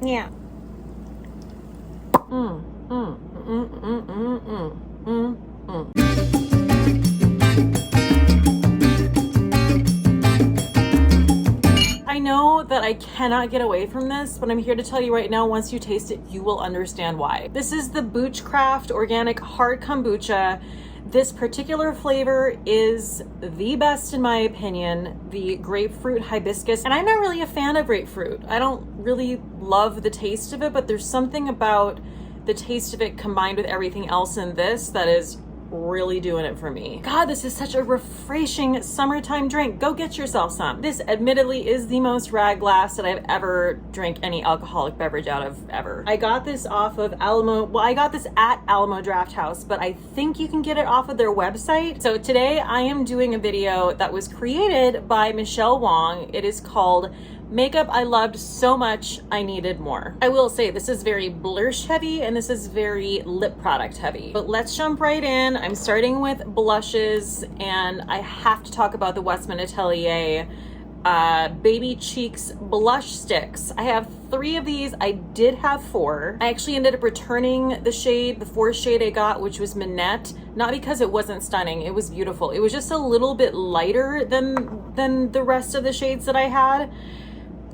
Yeah. Mm, mm, mm, mm, mm, mm, mm, mm. I know that I cannot get away from this, but I'm here to tell you right now, once you taste it, you will understand why. This is the Boochcraft Organic Hard Kombucha. This particular flavor is the best in my opinion, the grapefruit hibiscus. And I'm not really a fan of grapefruit. I don't really love the taste of it, but there's something about the taste of it combined with everything else in this that is really doing it for me. God, this is such a refreshing summertime drink. Go get yourself some. This admittedly is the most rad glass that I've ever drank any alcoholic beverage out of ever. I got this off of Alamo, well, I got this at Alamo Draft House, but I think you can get it off of their website. So today I am doing a video that was created by Michelle Wong. It is called Makeup I Loved So Much I Needed More. I will say this is very blush heavy and this is very lip product heavy. But let's jump right in. I'm starting with blushes and I have to talk about the Westman Atelier Baby Cheeks blush sticks. I have 3 of these. I did have 4. I actually ended up returning the shade, the 4th shade I got, which was Minette, not because it wasn't stunning. It was beautiful. It was just a little bit lighter than the rest of the shades that I had.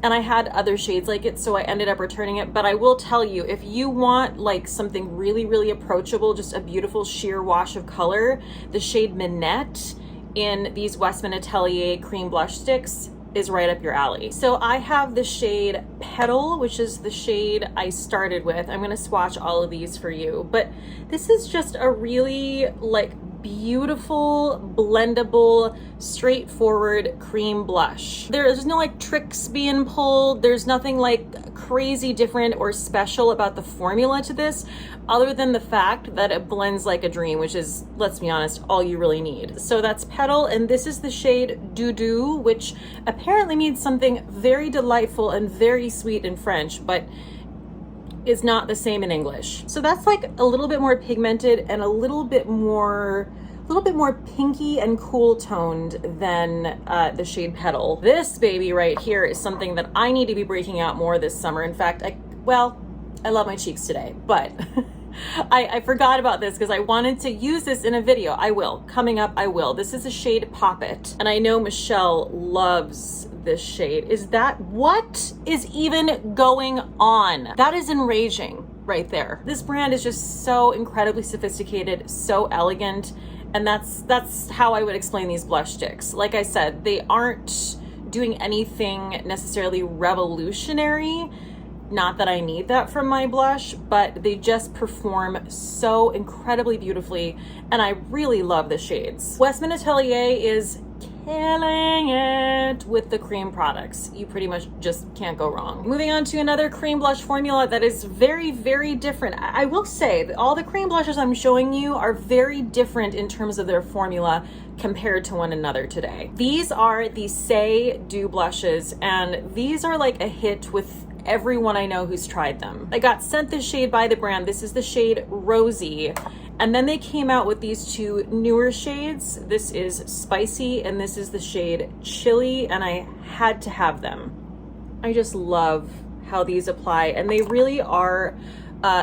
And I had other shades like it, so I ended up returning it. But I will tell you, if you want like something really, really approachable, just a beautiful sheer wash of color, the shade Minette in these Westman Atelier cream blush sticks is right up your alley. So I have the shade Petal, which is the shade I started with. I'm gonna swatch all of these for you, but this is just a really like beautiful, blendable, straightforward cream blush. There's no like tricks being pulled. There's nothing like crazy different or special about the formula to this, other than the fact that it blends like a dream, which is, let's be honest, all you really need. So that's Petal, and this is the shade Dew, which apparently means something very delightful and very sweet in French, but is not the same in English. So that's like a little bit more pigmented and a little bit more pinky and cool toned than the shade Petal. This baby right here is something that I need to be breaking out more this summer. In fact, I love my cheeks today, but I forgot about this because I wanted to use this in a video. I will. Coming up, I will. This is a shade Pop It. And I know Michelle loves this shade. What is even going on? That is enraging right there. This brand is just so incredibly sophisticated, so elegant. And that's how I would explain these blush sticks. Like I said, they aren't doing anything necessarily revolutionary. Not that I need that from my blush, but they just perform so incredibly beautifully, and I really love the shades. Westman Atelier is killing it with the cream products. You pretty much just can't go wrong. Moving on to another cream blush formula that is very, very different. I will say that all the cream blushes I'm showing you are very different in terms of their formula compared to one another today. These are the Saie Dew blushes, and these are like a hit with everyone I know who's tried them. I got sent this shade by the brand. This is the shade Rosy. And then they came out with these 2 newer shades. This is Spicy and this is the shade Chili, and I had to have them. I just love how these apply, and they really are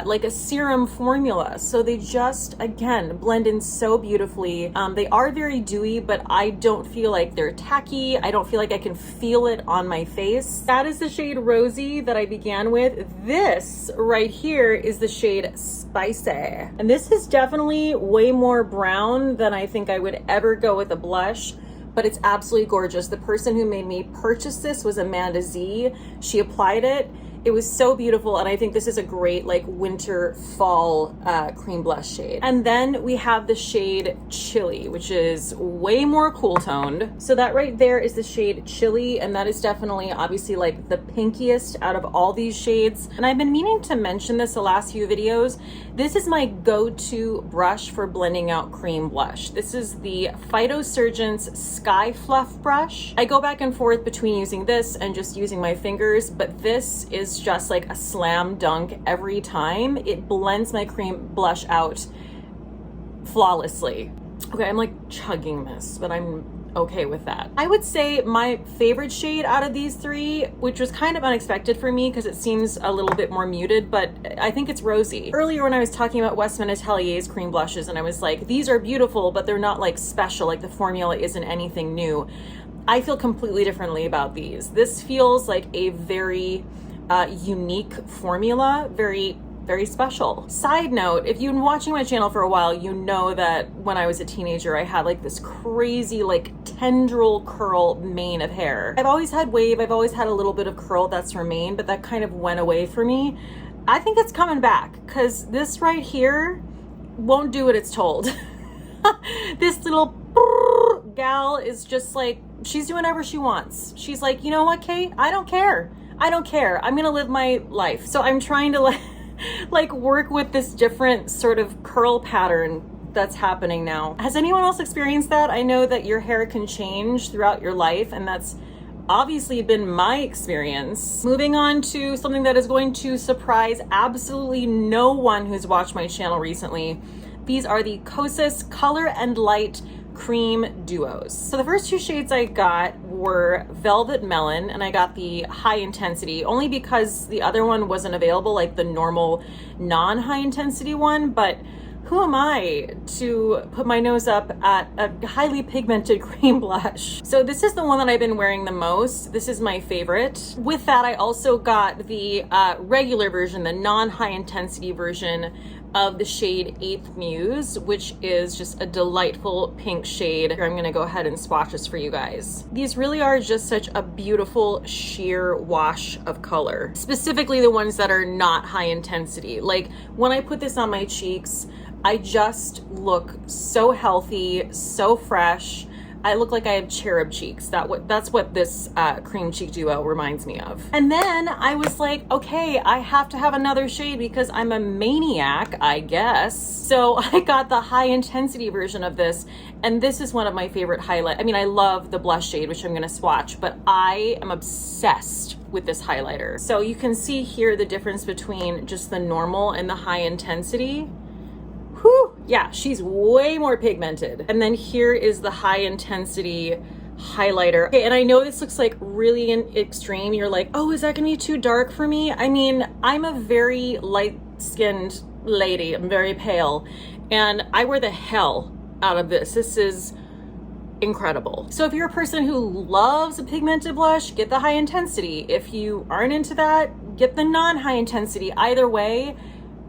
like a serum formula. So they just, again, blend in so beautifully. They are very dewy, but I don't feel like they're tacky. I don't feel like I can feel it on my face. That is the shade Rosy that I began with. This right here is the shade Spicy. And this is definitely way more brown than I think I would ever go with a blush, but it's absolutely gorgeous. The person who made me purchase this was Amanda Z. She applied it. It was so beautiful, and I think this is a great like winter fall cream blush shade. And then we have the shade Chili, which is way more cool toned. So that right there is the shade Chili, and that is definitely obviously like the pinkiest out of all these shades. And I've been meaning to mention this the last few videos. This is my go-to brush for blending out cream blush. This is the Phytosurgence Sky Fluff brush. I go back and forth between using this and just using my fingers, but this is just like a slam dunk every time. It blends my cream blush out flawlessly. Okay, I'm like chugging this, but I'm okay with that. I would say my favorite shade out of these three, which was kind of unexpected for me because it seems a little bit more muted, but I think it's Rosy. Earlier when I was talking about Westman Atelier's cream blushes and I was like, these are beautiful, but they're not like special, like the formula isn't anything new. I feel completely differently about these. This feels like a very unique formula, very special. Side note, if you've been watching my channel for a while, you know that when I was a teenager, I had like this crazy like tendril curl mane of hair. I've always had wave, I've always had a little bit of curl that's remained, but that kind of went away for me. I think it's coming back because this right here won't do what it's told. This little gal is just like, she's doing whatever she wants. She's like, you know what, Kate? I don't care. I don't care. I'm gonna live my life. So I'm trying to like work with this different sort of curl pattern that's happening now. Has anyone else experienced that? I know that your hair can change throughout your life, and that's obviously been my experience. Moving on to something that is going to surprise absolutely no one who's watched my channel recently. These are the Cosas Color and Light Cream Duos. So the first two shades I got were Velvet Melon, and I got the high intensity only because the other one wasn't available, like the normal non-high intensity one, but who am I to put my nose up at a highly pigmented cream blush? So this is the one that I've been wearing the most. This is my favorite. With that, I also got the regular version, the non-high intensity version of the shade 8th Muse, which is just a delightful pink shade. Here, I'm gonna go ahead and swatch this for you guys. These really are just such a beautiful sheer wash of color, specifically the ones that are not high intensity. Like when I put this on my cheeks, I just look so healthy, so fresh. I look like I have cherub cheeks. That's what this cream cheek duo reminds me of. And then I was like, okay, I have to have another shade because I'm a maniac, I guess. So I got the high intensity version of this, and this is one of my favorite highlight. I mean, I love the blush shade, which I'm gonna swatch, but I am obsessed with this highlighter. So you can see here the difference between just the normal and the high intensity. Whew, yeah, she's way more pigmented. And then here is the high intensity highlighter. Okay, and I know this looks like really extreme. You're like, oh, is that gonna be too dark for me? I mean, I'm a very light-skinned lady. I'm very pale, and I wear the hell out of this. This is incredible. So if you're a person who loves a pigmented blush, get the high intensity. If you aren't into that, get the non-high intensity. Either way,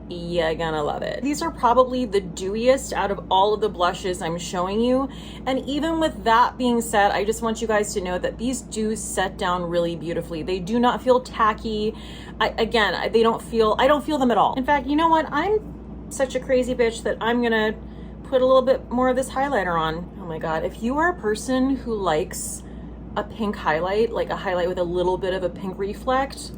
you're gonna love it. These are probably the dewiest out of all of the blushes I'm showing you. And even with that being said, I just want you guys to know that these do set down really beautifully. They do not feel tacky. I don't feel them at all. In fact, you know what? I'm such a crazy bitch that I'm gonna put a little bit more of this highlighter on. Oh my God, if you are a person who likes a pink highlight, like a highlight with a little bit of a pink reflect,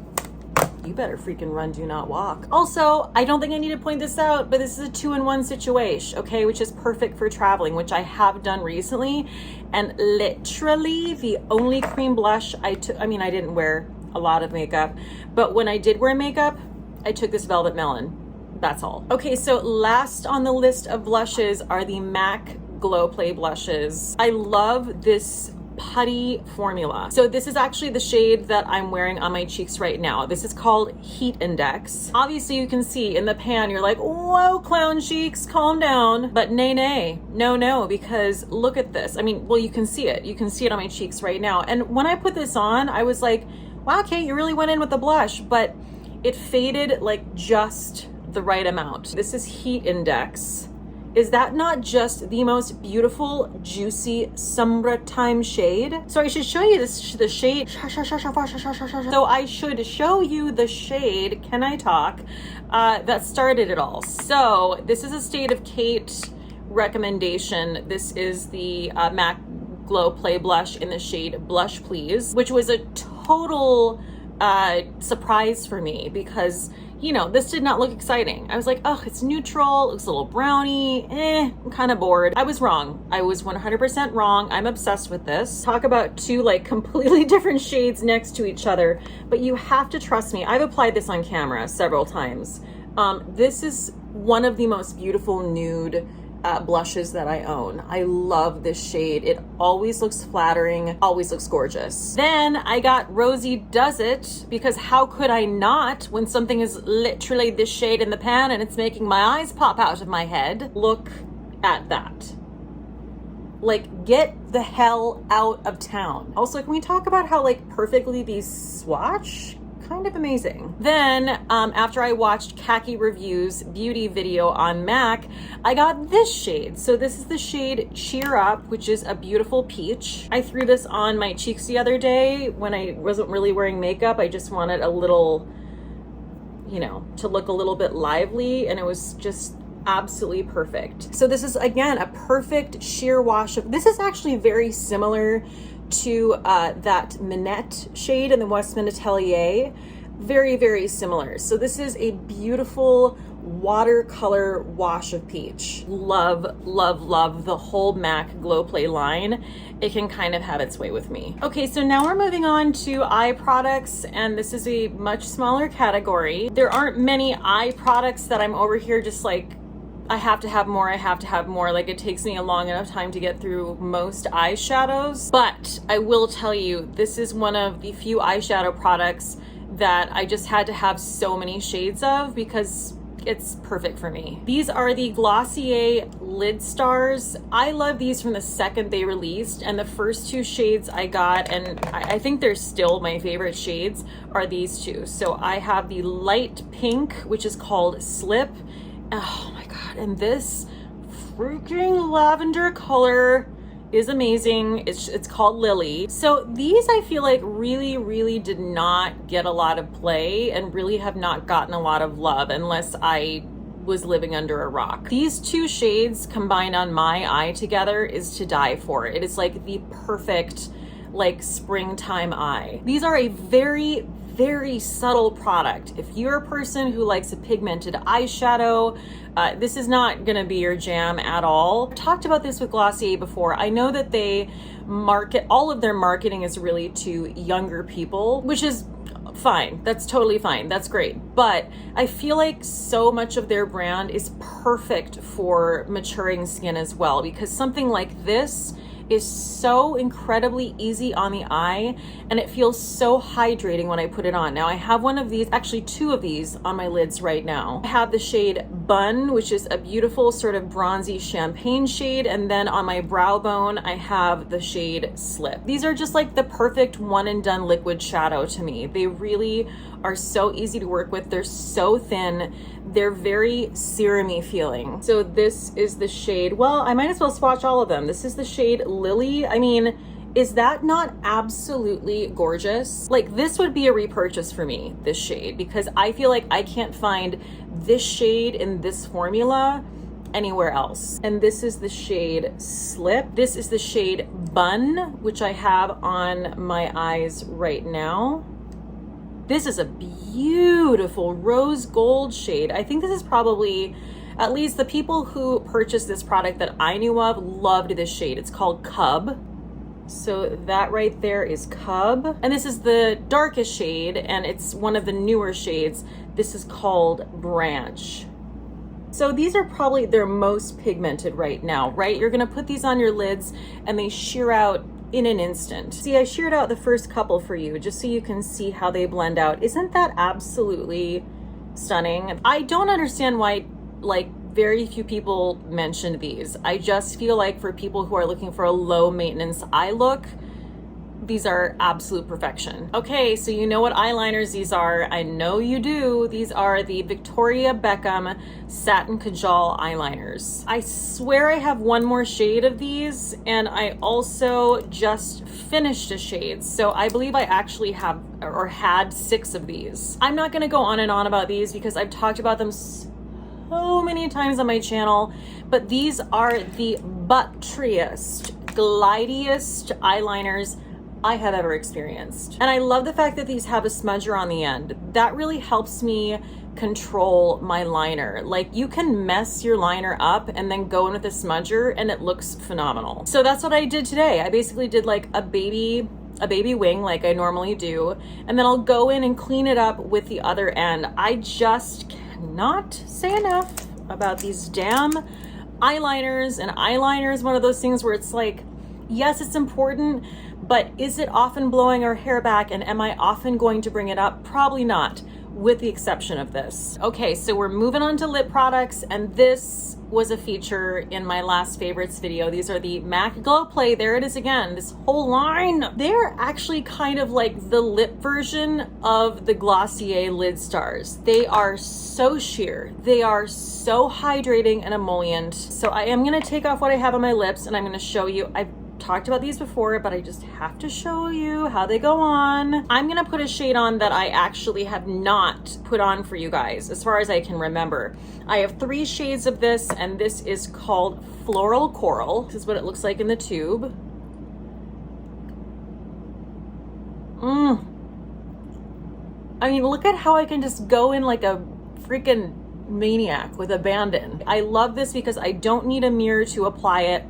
you better freaking run, do not walk. Also, I don't think I need to point this out, but this is a 2-in-1 situation, okay? Which is perfect for traveling, which I have done recently. And literally the only cream blush I took, I mean, I didn't wear a lot of makeup, but when I did wear makeup, I took this Velvet Melon. That's all. Okay, so last on the list of blushes are the MAC Glow Play blushes. I love this putty formula. So this is actually the shade that I'm wearing on my cheeks right now. This is called Heat Index. Obviously you can see in the pan, you're like, whoa, clown cheeks, calm down. But no, because look at this. I mean, well, you can see it. You can see it on my cheeks right now. And when I put this on, I was like, wow, Kate, you really went in with the blush, but it faded like just the right amount. This is Heat Index. Is that not just the most beautiful, juicy summertime shade? So I should show you the shade. So I should show you the shade, can I talk, that started it all. So this is a State of Cate recommendation. This is the MAC Glow Play blush in the shade Blush Please, which was a total surprise for me because, you know, this did not look exciting. I was like, oh, it's neutral, it looks a little browny, I'm kind of bored. I was wrong. I was 100% wrong. I'm obsessed with this. Talk about two like completely different shades next to each other, but you have to trust me. I've applied this on camera several times. This is one of the most beautiful nude blushes that I own. I love this shade. It always looks flattering, always looks gorgeous. Then I got Rosie Does It, because how could I not when something is literally this shade in the pan and it's making my eyes pop out of my head? Look at that. Like, get the hell out of town. Also, can we talk about how like perfectly these swatch? Kind of amazing. Then after I watched Khaki Review's beauty video on MAC, I got this shade. So this is the shade Cheer Up, which is a beautiful peach. I threw this on my cheeks the other day when I wasn't really wearing makeup. I just wanted a little, you know, to look a little bit lively, and it was just absolutely perfect. So this is again a perfect sheer wash of, this is actually very similar to that Minette shade in the Westman Atelier. Very, very similar. So this is a beautiful watercolor wash of peach. Love, love, love the whole MAC Glow Play line. It can kind of have its way with me. Okay, so now we're moving on to eye products, and this is a much smaller category. There aren't many eye products that I'm over here just like, I have to have more, I have to have more. Like, it takes me a long enough time to get through most eyeshadows. But I will tell you, this is one of the few eyeshadow products that I just had to have so many shades of because it's perfect for me. These are the Glossier Lid Stars. I love these from the second they released, and the first two shades I got, and I think they're still my favorite shades, are these two. So I have the light pink, which is called Slip. Oh my God, and this freaking lavender color is amazing. It's called Lily. So these I feel like really did not get a lot of play and really have not gotten a lot of love unless I was living under a rock. These two shades combined on my eye together is to die for. It is like the perfect like springtime eye. These are a very subtle product. If you're a person who likes a pigmented eyeshadow, this is not gonna be your jam at all. I've talked about this with Glossier before. I know that they market, all of their marketing is really to younger people, which is fine. That's totally fine. That's great. But I feel like so much of their brand is perfect for maturing skin as well, because something like this is so incredibly easy on the eye, and it feels so hydrating when I put it on. Now I have one of these, actually two of these on my lids right now. I have the shade Bun, which is a beautiful sort of bronzy champagne shade, and then on my brow bone I have the shade Slip. These are just like the perfect one and done liquid shadow to me. They really are so easy to work with. They're so thin. They're very serum-y feeling. So this is the shade, well, I might as well swatch all of them. This is the shade Lily. I mean, is that not absolutely gorgeous? Like, this would be a repurchase for me, this shade, because I feel like I can't find this shade in this formula anywhere else. And this is the shade Slip. This is the shade Bun, which I have on my eyes right now. This is a beautiful rose gold shade. I think this is probably, at least the people who purchased this product that I knew of loved this shade. It's called Cub. So that right there is Cub. And this is the darkest shade, and it's one of the newer shades. This is called Branch. So these are probably their most pigmented right now, right? You're gonna put these on your lids and they sheer out in an instant. See, I sheared out the first couple for you just so you can see how they blend out. Isn't that absolutely stunning? I don't understand why like very few people mentioned these. I just feel like for people who are looking for a low maintenance eye look, these are absolute perfection. Okay, so you know what eyeliners these are. I know you do. These are the Victoria Beckham Satin Kajal eyeliners. I swear I have one more shade of these, and I also just finished a shade. So I believe I actually have or had 6 of these. I'm not gonna go on and on about these because I've talked about them so many times on my channel, but these are the buttriest, glidiest eyeliners I have ever experienced. And I love the fact that these have a smudger on the end. That really helps me control my liner. Like, you can mess your liner up and then go in with a smudger and it looks phenomenal. So that's what I did today. I basically did like a baby wing like I normally do, and then I'll go in and clean it up with the other end. I just cannot say enough about these damn eyeliners, and eyeliner is one of those things where it's like, yes, it's important, but is it often blowing our hair back, and am I often going to bring it up? Probably not, with the exception of this. Okay, so we're moving on to lip products, and this was a feature in my last favorites video. These are the MAC Glow Play. There it is again, this whole line. They're actually kind of like the lip version of the Glossier Lid Stars. They are so sheer. They are so hydrating and emollient. So I am gonna take off what I have on my lips, and I'm gonna show you. I've talked about these before, but I just have to show you how they go on. I'm gonna put a shade on that I actually have not put on for you guys, as far as I can remember. I have 3 shades of this, and this is called Floral Coral. This is what it looks like in the tube. I mean, look at how I can just go in like a freaking maniac with abandon. I love this because I don't need a mirror to apply it.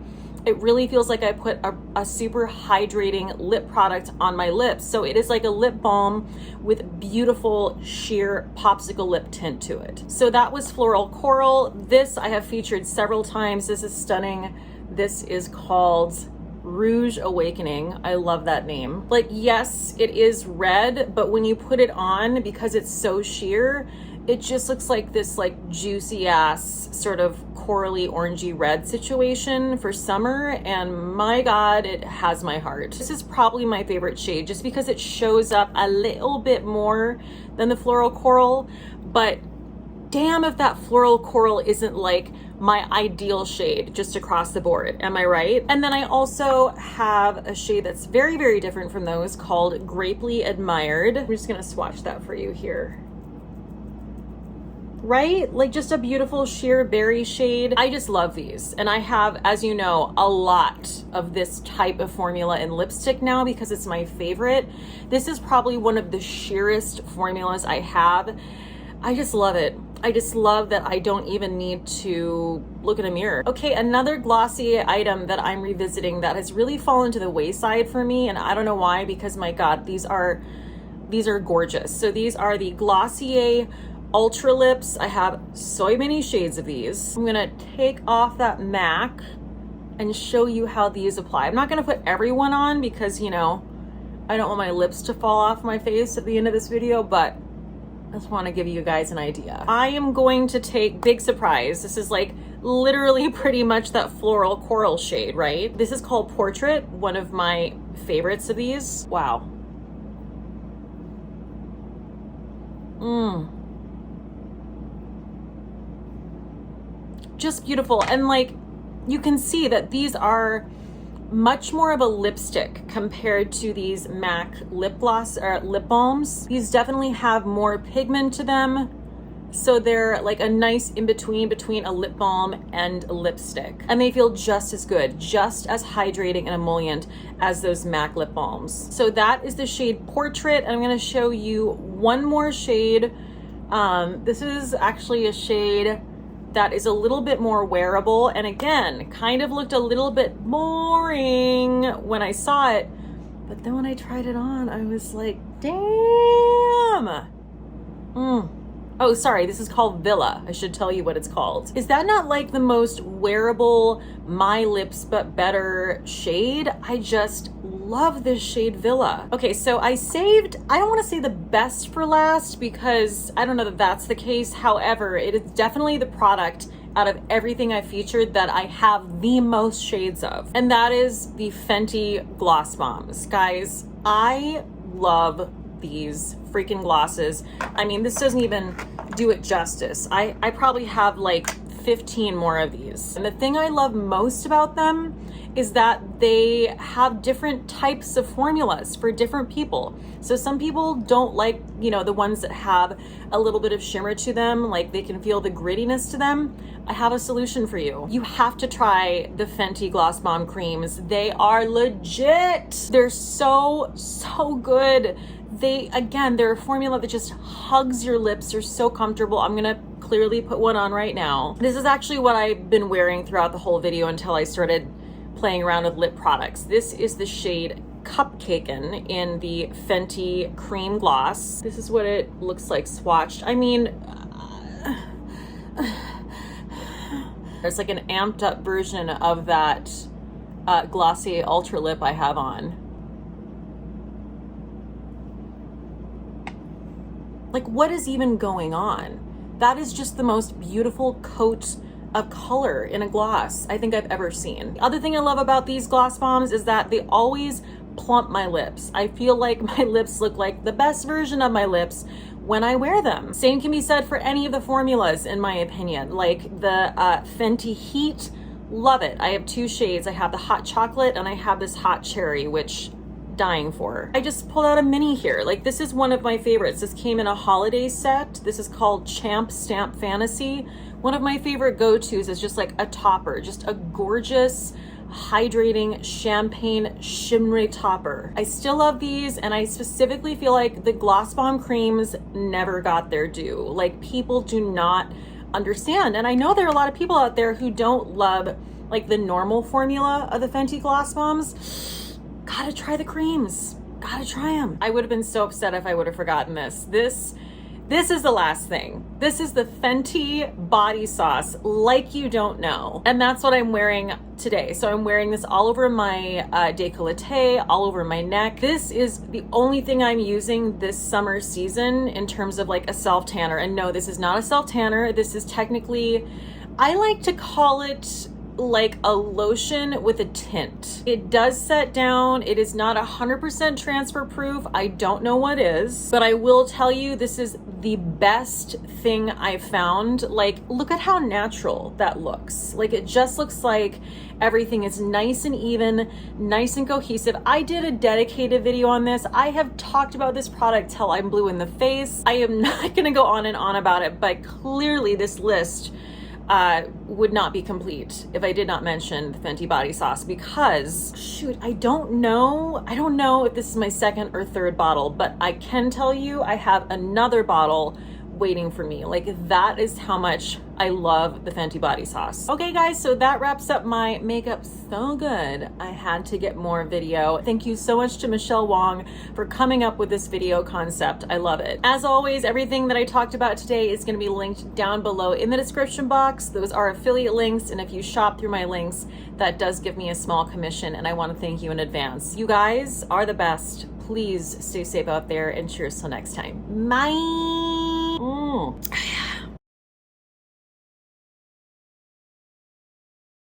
It really feels like I put a super hydrating lip product on my lips. So it is like a lip balm with beautiful sheer popsicle lip tint to it. So that was Floral Coral. This I have featured several times. This is stunning. This is called Rouge Awakening. I love that name. Like, yes, it is red, but when you put it on, because it's so sheer, it just looks like this like juicy ass sort of corally orangey red situation for summer, and my God, it has my heart. This is probably my favorite shade just because it shows up a little bit more than the Floral Coral, but damn if that Floral Coral isn't like my ideal shade just across the board. Am I right? And then I also have a shade that's very, very different from those called Grapefruit Admired. I'm just gonna swatch that for you here. Right? Like just a beautiful sheer berry shade. I just love these. And I have, as you know, a lot of this type of formula in lipstick now because it's my favorite. This is probably one of the sheerest formulas I have. I just love it. I just love that I don't even need to look in a mirror. Okay, another Glossier item that I'm revisiting that has really fallen to the wayside for me, and I don't know why, because my God, these are gorgeous. So these are the Glossier Ultra Lips. I have so many shades of these. I'm gonna take off that MAC and show you how these apply. I'm not gonna put everyone on because, you know, I don't want my lips to fall off my face at the end of this video, but I just want to give you guys an idea. I am going to take, big surprise, this is like literally pretty much that Floral Coral shade, right? This is called Portrait, one of my favorites of these. Wow. Just beautiful. And like, you can see that these are much more of a lipstick compared to these MAC lip gloss or lip balms. These definitely have more pigment to them. So they're like a nice in-between a lip balm and a lipstick. And they feel just as good, just as hydrating and emollient as those MAC lip balms. So that is the shade Portrait. And I'm gonna show you one more shade. This is actually a shade that is a little bit more wearable, and again, kind of looked a little bit boring when I saw it, but then when I tried it on, I was like, damn. Oh, sorry, this is called Villa. I should tell you what it's called. Is that not like the most wearable, my lips but better shade? I just love this shade Villa. Okay, so I saved, I don't want to say the best for last because I don't know that that's the case. However, it is definitely the product out of everything I featured that I have the most shades of. And that is the Fenty Gloss Bombs. Guys, I love these freaking glosses. I mean, this doesn't even do it justice. I probably have like 15 more of these. And the thing I love most about them is that they have different types of formulas for different people. So some people don't like, you know, the ones that have a little bit of shimmer to them, like they can feel the grittiness to them. I have a solution for you. You have to try the Fenty Gloss Bomb creams. They are legit. They're so good. They're a formula that just hugs your lips. They're so comfortable. I'm gonna clearly put one on right now. This is actually what I've been wearing throughout the whole video until I started playing around with lip products. This is the shade Cupcaken in the Fenty Cream Gloss. This is what it looks like swatched. I mean, There's like an amped up version of that Glossier Ultra Lip I have on. Like, what is even going on? That is just the most beautiful coat of color in a gloss I think I've ever seen. The other thing I love about these gloss bombs is that they always plump my lips. I feel like my lips look like the best version of my lips when I wear them. Same can be said for any of the formulas, in my opinion. Like the Fenty Heat, love it. I have two shades. I have the hot chocolate and I have this hot cherry, which dying for. I just pulled out a mini here. Like, this is one of my favorites. This came in a holiday set. This is called Champ Stamp Fantasy. One of my favorite go-tos is just like a topper, just a gorgeous, hydrating champagne shimmery topper. I still love these, and I specifically feel like the Gloss Bomb creams never got their due. Like, people do not understand. And I know there are a lot of people out there who don't love like the normal formula of the Fenty Gloss Bombs. Gotta try the creams. Gotta try them. I would have been so upset if I would have forgotten this. This is the last thing. This is the Fenty body sauce, like you don't know. And that's what I'm wearing today. So I'm wearing this all over my décolleté, all over my neck. This is the only thing I'm using this summer season in terms of like a self tanner. And no, this is not a self tanner. This is technically, I like to call it like a lotion with a tint. It does set down. It is not 100% transfer proof. I don't know what is, but I will tell you this is the best thing I've found. Like, look at how natural that looks. Like, it just looks like everything is nice and even, nice and cohesive. I did a dedicated video on this. I have talked about this product till I'm blue in the face. I am not gonna go on and on about it, but clearly this list would not be complete if I did not mention the Fenty body sauce, because shoot, I don't know if this is my second or third bottle, but I can tell you I have another bottle waiting for me. Like, that is how much I love the Fenty body sauce. Okay guys, so that wraps up my makeup so good I had to get more video. Thank you so much to Michelle Wong for coming up with this video concept. I love it. As always, everything that I talked about today is going to be linked down below in the description box. Those are affiliate links, and if you shop through my links, that does give me a small commission, and I want to thank you in advance. You guys are the best. Please stay safe out there, and cheers till next time. Bye.